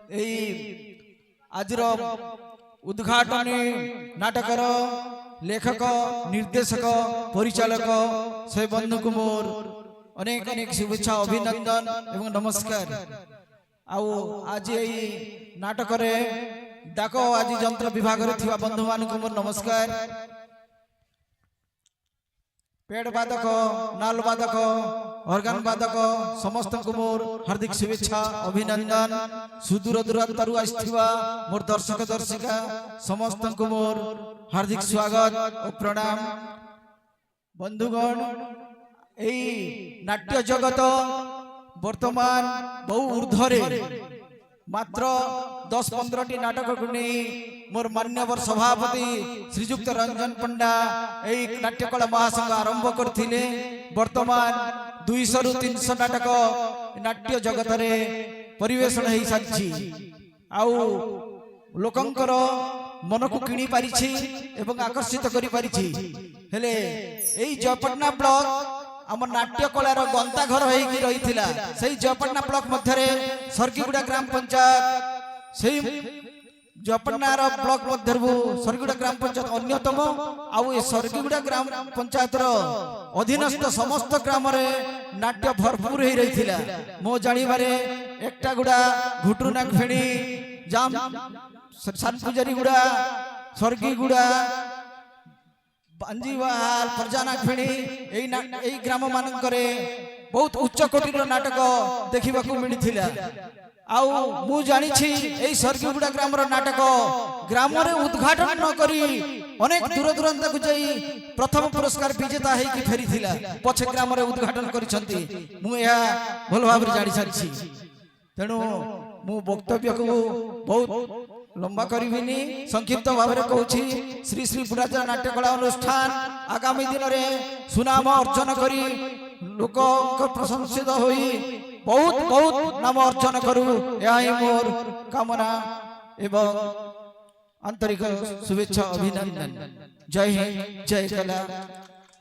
आजर उद्घाटनी नाटकर लेखक निर्देशक परिचालक से बंधु को मोर अनेक अनेक शुभेच्छा अभिनंदन एवं नमस्कार। आज यही नाटक डाक आज जंत्र विभाग बंधु मान को मोर नमस्कार। पेड़ बादक नाल बादक ऑर्गन बादक समस्त को मोर हार्दिक शुभेच्छा अभिनंदन। सुदूर दूरांतर आसथिबा मोर दर्शक दर्शिका समस्त को मोर हार्दिक स्वागत और प्रणाम। बंधुगण एई नाट्य जगत वर्तमान बहु ऊर्ध्वरे मात्र 10-15 नाटक को नहीं मोर मान्यवर सभापति श्रीजुक्त रंजन पंडा यही नाट्यकला महासंघ आरंभ करथिले। वर्तमान 200 रु 300 नाटक नाट्य जगत रे परिवेषण हो सारी आउ लोकंकर मन को किणी पारिछि एवं आकर्षित करि पारिछि। हेले एई जयपटना ब्लॉक आम नाट्य कलार गंता घर होगी रही से जयपटना ब्लॉक मध्य सरकीगुड़ा ग्राम पंचायत से जयपटनार ब्लॉक मध्य सरकीगुड़ा ग्राम पंचायत अन्यतम। आउ सरकीगुड़ा ग्राम पंचायत अधीनस्थ समस्त ग्राम नाट्य भरपूर हो रही मो जानिबारे एकटागुड़ा घुटुनाक फेणी जाम सानपुजारीगुड़ा सरकीगुड़ा बांजीवाल प्रजानाक फेणी यही ग्राम मानकरे बहुत उच्च कोटीर नाटक देखा मिलता। आउ मु जानी सरकीगुड़ा ग्राम नाटक ग्राम उद्घाटन न करी अनेक दूर दूरांत को जाई प्रथम पुरस्कार विजेता होगी फेरी पछे ग्राम उद्घाटन करिसंती भल भाव जानी सारी। तेणु मु वक्तव्य को बहुत लंबा करिबिनी संक्षिप्त भाव में कहूँ श्री श्री बुढ़ाजा नाट्यकला अनुष्ठान आगामी दिन में सुनाम अर्जन करी लोक प्रशंसित होई बहुत बहुत नाम अर्जन करू यही मोर कामना एवं आंतरिक शुभेच्छा अभिनंदन। जय हिंद जय कला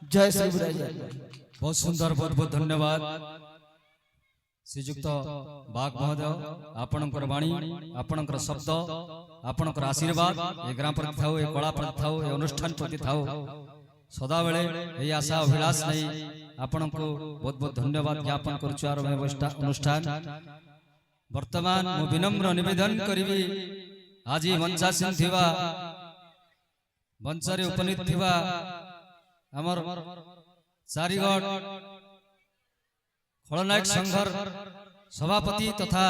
जय श्री बुढ़ाजा। बहुत सुंदर बहुत बहुत धन्यवाद श्रीजुक्त बाग महोदय। आपणकर वाणी आपणकर शब्द आपणकर आशीर्वाद ए ग्राम प्रति थाउ ए कला प्रति थाउ ए अनुष्ठान प्रति थाउ सदा बेले ए आशा अभिलाष नहीं आपणको बहुत बहुत धन्यवाद ज्ञापन करुचार अनुष्ठान। वर्तमान मु विनम्र निवेदन करिवि आज मंचासीन थिबा मंचरे उपनीत थिबा हमर चारिगढ़ खलनायक संघर सभापति तथा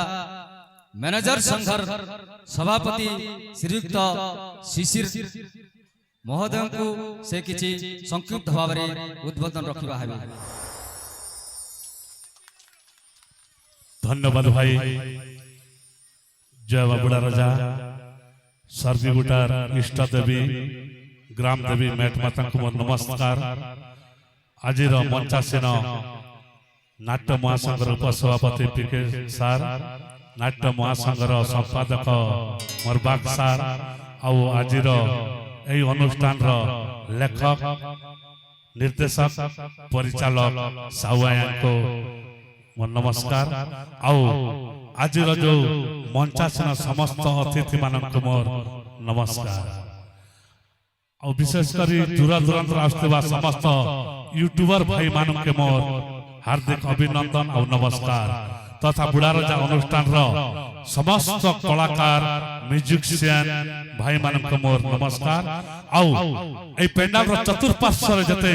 मैनेजर संघर सभापति श्रीयुक्त शिशिर महोदय को से किछि संक्षिप्त भाव में उद्बोधन रखिबा हेबे। धन्यवाद भाई। जय बाबुड़ा राजा सरकीगुटार इष्ट देवी ग्राम देवी मेट माता को नमस्कार। आज मंचासीन नाट्य महासंघर उपसभापति पीके सार नाट्य महासंघर संपादक मोरबाग सार आउ आज अनुष्ठान लेखक निर्देशक परिचालक साहुआया को मोर नमस्कार। आउ आज जो मंचासीन समस्त अतिथि मानक मोर नमस्कार। आउ विशेषकर दूर दूरांत आसुवा समस्त यूट्यूबर भाई मानक के मोर हार्दिक अभिनंदन और नमस्कार तथा बुढ़ाराजा अनुष्ठान समस्त कलाकार म्यूजिशियन भाई मान मोर नमस्कार। आउ ए पेंडाल चतुर्पार्श्व जते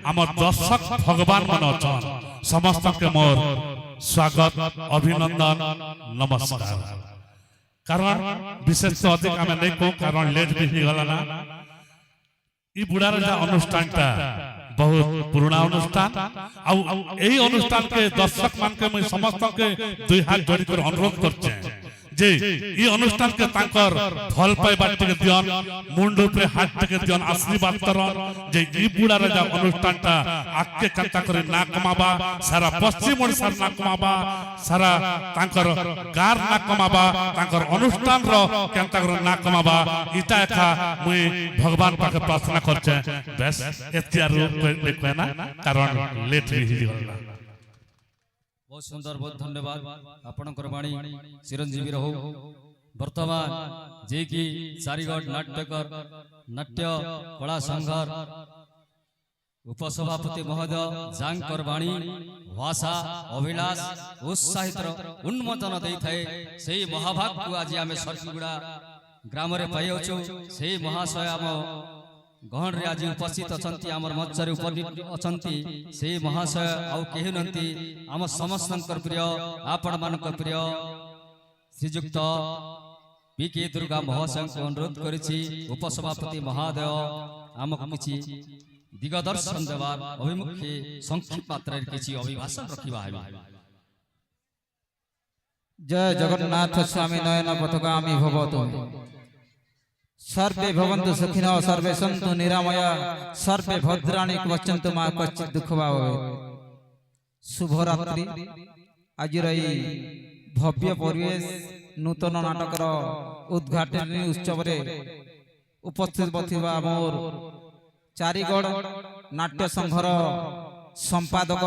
आम दर्शक भगवान मन अछन समस्त के मोर स्वागत अभिनंदन नमस्कार। कारण विशेष तो अधिक आम नहीं कहूँ कारण लेट भी गला ना ई बुढ़ाराजा अनुष्ठान बहुत पुराना अनुष्ठान यही अनुष्ठान के दर्शक मान के समस्त के दुई हाथ जोड़ी कर अनुरोध करछे जे ई अनुष्ठान के तांकर फल पाइबा टिके दियन मुंड ऊपर हाथ टिके दियन आशीर्वाद करन जे ई बुढ़ा राजा अनुष्ठानटा आके कांता करे ना कमाबा सारा पश्चिम ओडिसा ना कमाबा सारा तांकर गार ना कमाबा तांकर अनुष्ठान रो कांता करे ना कमाबा इता एका मुई भगवान पाके प्रार्थना करछे बस एतिया रूप देखबे ना कारण लेट भी ही होला। बहुत सुंदर बहुत धन्यवाद आपणकर वाणी चिरंजीवी रहो। ବର୍ତ୍ତମାନ ଯିଏକି ଚାରିଗଡ଼ ନାଟ୍ୟକର ନାଟ୍ୟ କଳା ସଂଘର ଉପସଭାପତି ମହୋଦୟ ଯାଙ୍କର ବାଣୀ ଭାଷା ଅଭିଳାଷ ଉତ୍ସାହିତର ଉନ୍ମୋଚନ ଦେଇଥାଏ। ସେହି ମହାଭାଗକୁ ଆଜି ଆମେ ସର୍କିଗୁଡ଼ା ଗ୍ରାମରେ ପାଇଅଛୁ। ସେହି ମହାଶୟ ଆମ ଗହଣରେ ଆଜି ଉପସ୍ଥିତ ଅଛନ୍ତି, ଆମର ମଞ୍ଚରେ ଅଛନ୍ତି। ସେହି ମହାଶୟ ଆଉ କେହି ନୁହନ୍ତି, ଆମ ସମସ୍ତଙ୍କର ପ୍ରିୟ, ଆପଣମାନଙ୍କ ପ୍ରିୟ ଶ୍ରୀଯୁକ୍ତ ପି.କେ. ଦୁର୍ଗା ମହାଶୟଙ୍କୁ ଅନୁରୋଧ କରିଛି ଉପସଭାପତି ମହୋଦୟ ଆମକୁ କିଛି ଦିଗଦର୍ଶନ ଦେବାର ଅଭିମୁଖେ ସଂକ୍ଷିପ୍ତ ମାତ୍ରାରେ କିଛି ଅଭିଭାଷଣ ରଖିବା ହେବ। जय जगन्नाथ स्वामी नयन पथगामी भवतु। सर्वे भवन्तु सुखिनः सर्वे सन्तु निरामय सर्वे भद्राणि पश्यन्तु मा कश्चित् दुःख वा भवेत्। शुभ रात्रि। आज भव्य परिवेश नूतन नाटकर उद्घाटनी उत्सव उपस्थित थिबा मोर चारिगढ़ नाट्य संघर संपादक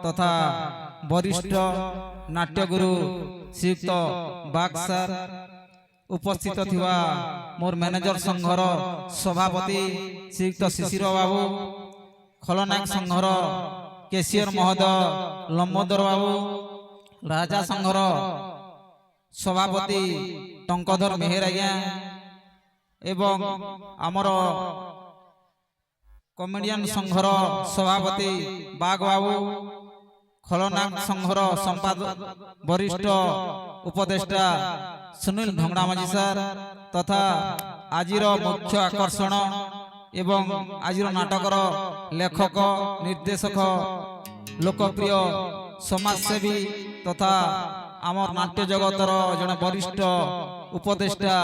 तथा वरिष्ठ नाट्यगुरु श्रीयुक्त बाग सार, उपस्थित थिबा मोर मैनेजर संघर सभापति श्रीयुक्त शिशिर बाबू, खलनायक संघर केशियर महोदय लंबोदर बाबू, राजा संघर सभापति टंकधर मेहर आज्ञा एवं आमर कमेडियन संघर सभापति बाग बाबू, खलनायक संघर संपादक वरिष्ठ उपदेष्टा सुनील ढंगड़ामाझी सार तथा आजिर मुख्य आकर्षण एवं आजिर नाटकर लेखक निर्देशक लोकप्रिय समाजसेवी तथा आमर नाट्य जगतर जड़े वरिष्ठ उपदेष्टा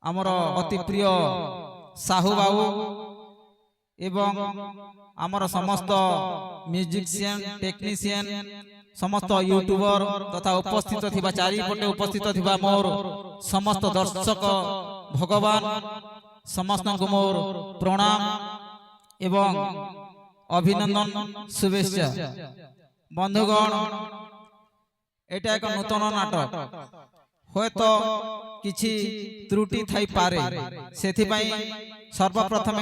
आमर अति प्रिय साहू बाबू एवं आमर समस्त म्यूजिशियन टेक्नीशियन समस्त यूट्यूबर तथा उपस्थित थिबा चारिपटे उपस्थित थिबा मोर समस्त दर्शक भगवान समस्त को मोर प्रणाम एवं अभिनंदन शुभेच्छा। बंधुगण, एटा एक नूतन नाटक होयतो किछि त्रुटि थाई पारे, सेथिपाई सर्वप्रथम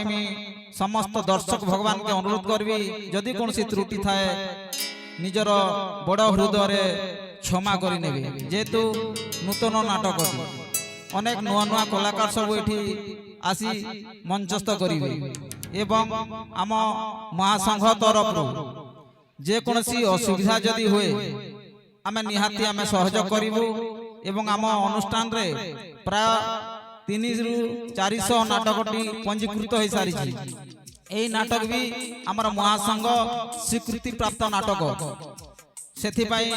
समस्त दर्शक भगवान के अनुरोध करबी जदि कौन सी त्रुटि थाए निजर बड़ हृदय क्षमा करि नेबे। जेतु नूतन नाटक अनेक नुआ नुआ कलाकार सब एठी आसी मंचस्थ करिवे एवं आम महासंघ तरफ जे कौन सी असुविधा जदि हुए आमे निहाती आमे सहयोग करिवु एवं आम अनुष्ठान रे प्राय 300 ରୁ 400 नाटकटी पंजीकृत हो सारी। यही नाटक भी आमर महासंघ स्वीकृति प्राप्त नाटक, सेथिपाई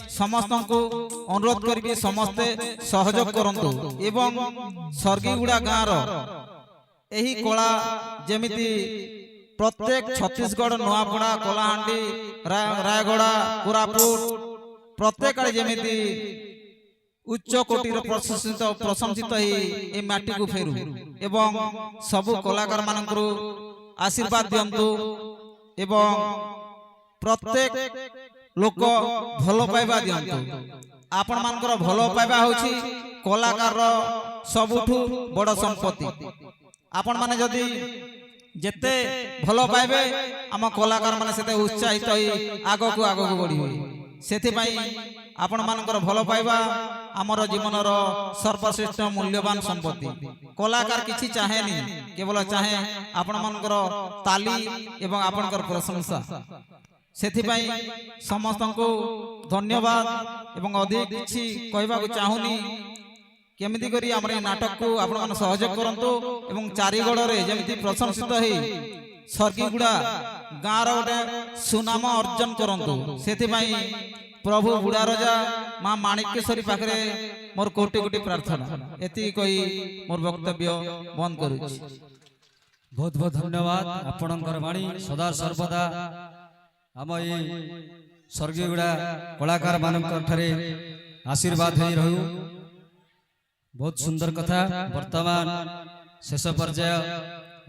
समस्त को अनुरोध करी समस्ते सहयोग करंतु एवं सर्गीगुड़ा गाँव यही कला जेमिति प्रत्येक छत्तीसगढ़ नुआपड़ा कलाहांडी रायगड़ा कोरापुट प्रत्येक जेमिति उच्च कोटिर प्रशंसित ही माटी को फेरु एवं सबु कलाकार मानकरू आशीर्वाद दियंतु एवं प्रत्येक लोक भलो पाइबा दियंतु। आपण मानकर भलो पाइबा होछि कलाकार सबुठु बड़ संपत्ति। आपण माने जदि जेते भलो पाइबे आम कलाकार माने सेते उत्साहित ही आगो को बढ़ी सेथिपाई आपण मानकर भलो पाइबा आमर जीवनर सर्वश्रेष्ठ मूल्यवान संपत्ति। कलाकार किछि चाहेनी, केवल चाहे आपण मानकर ताली एवं आपणकर प्रशंसा। सेथिपाई समस्त को धन्यवाद एवं अधिक किछि कहबा को चाहुनी केमिति करी हमर नाटक को आपण मन सहयोग करंतु एवं चारिगड़ रे जेमिति प्रशंसित हे सर्गीगुड़ा गाँव गोटे सुनाम अर्जन करंतु। सेथिपाई प्रभु बुढ़ा रजा माँ माणिकेश्वरी पाखरे मोर कोटि कोटि प्रार्थना एति कही मोर वक्तव्य बंद करूछि। बहुत बहुत धन्यवाद। आपणकर वाणी सदा सर्वदा आम ये स्वर्गीयगुड़ा कलाकार मानकरे आशीर्वाद हो रहू। बहुत सुंदर कथा। वर्तमान शेष पर्याय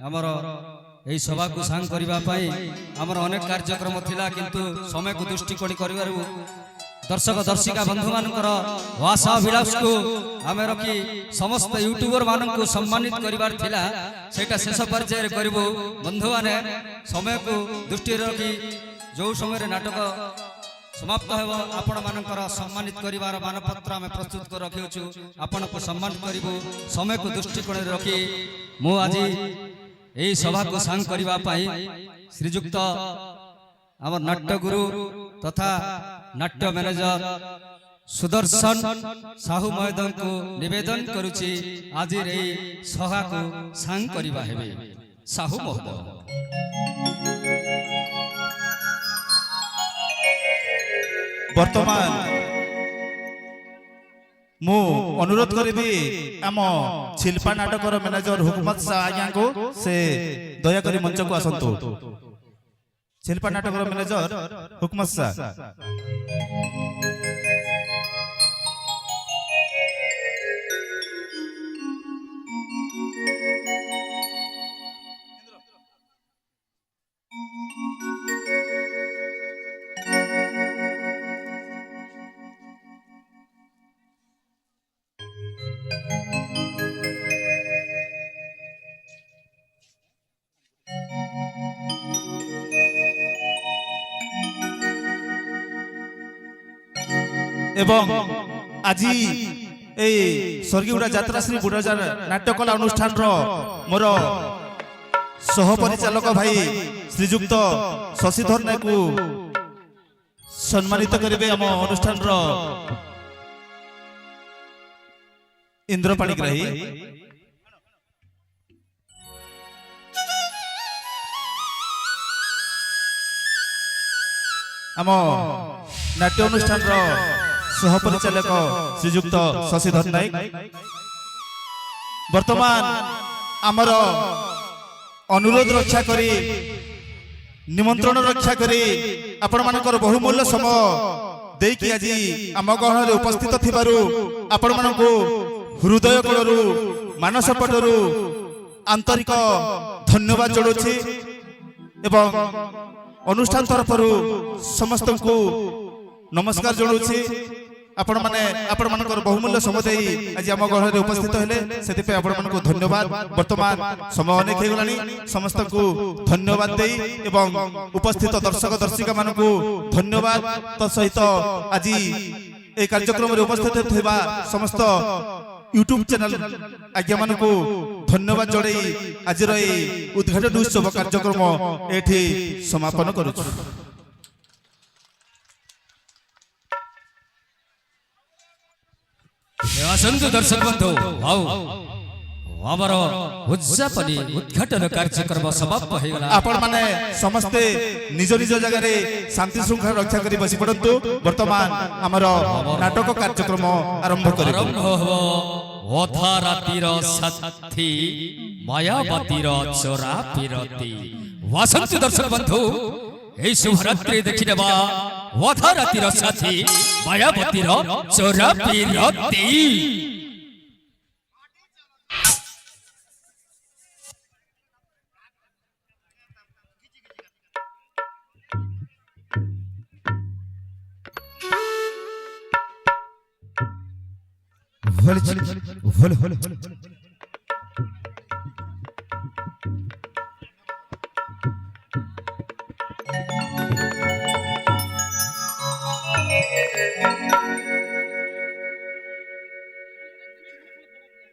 आमर यही सभा को सांग करने आमर अनेक कार्यक्रम थिला किंतु समय को दृष्टिकोण कर दर्शक दर्शिका बंधु मानकर आशा अभिलाष को आम रखी समस्त यूट्यूबर मान को सम्मानित करिवार थिला सेटा शेष पर्याय करिबो। बंधु माने समय को दृष्टि रखी जो समय नाटक समाप्त हेब आपण मानकर सम्मानित करिवार मानपत्र आम प्रस्तुत कर रखिछु। आपण को सम्मानित करिबो समय को दृष्टिकोण रखी मु आज एई सभा को सांग करिवा पाई श्रीजुक्त आम नाट्य गुरु तथा नाट्य मैनेजर सुदर्शन साहू महोदय को निवेदन करुछि आज एई सभा को सांग करिवा हेबे। साहू महोदय वर्तमान मु अनुरोध करी आम शिल्पा नाटकर मैनेजर हुकमत शाह आज्ञा को से दयाकोरी मंच को आसतु। शिल्पा नाटकर मैनेजर हुकमत शाह। एवं आज स्वर्गीय यात्रा श्री बुढ़ाजार नाट्यकला अनुष्ठान मोर सह परिचालक भाई श्रीजुक्त शशिधर नायक को सम्मानित करेंगे। आम अनुष्ठान इंद्रपाणीग्राही आम नाट्य अनुष्ठान सह परिचालक श्रीजुक्त शशिधर नायक वर्तमान आमर अनुरोध रक्षा करी निमंत्रण रक्षा करी आपण मानकर बहुमूल्य समय देकी आज आम गहन उपस्थित थिबारु आपण मानकु हृदय कोणरू मानस पटरू आंतरिक धन्यवाद जोड़ुछि एवं अनुष्ठान तरफ समस्त को नमस्कार जोड़ुछि। आपण मानकर बहुमूल्य समय दे आज आम गहन उपस्थित हेले से आपण मानक धन्यवाद। वर्तमान समय अनेक हो गलानी समस्त को धन्यवाद दे एवं उपस्थित दर्शक दर्शिका मानक धन्यवाद तो सहित आज ए कार्यक्रम रे उपस्थित थिबा समस्त यूट्यूब चैनल आज्ञा मानक धन्यवाद जोड़े आज उद्घाटन उत्सव कार्यक्रम एठी समापन करूछु। असंख्य दर्शक बंधु आओ आमर उद्यापनी उद्घाटन कार्यक्रम समाप्त हो गला। आपण माने समस्ते निज निज जगह रे शांति श्रृंखला रक्षा करी बसी पड़तु। वर्तमान आमर नाटक कार्यक्रम आरंभ करिबो। आरंभ हो ओथा रातिर साथी मायावतीर चोरा पिरती। वासंत दर्शक बंधु ए शुभरात्रि देखिनेबा ओथा रातिर साथी मायावतीर चोरा पिरती। भले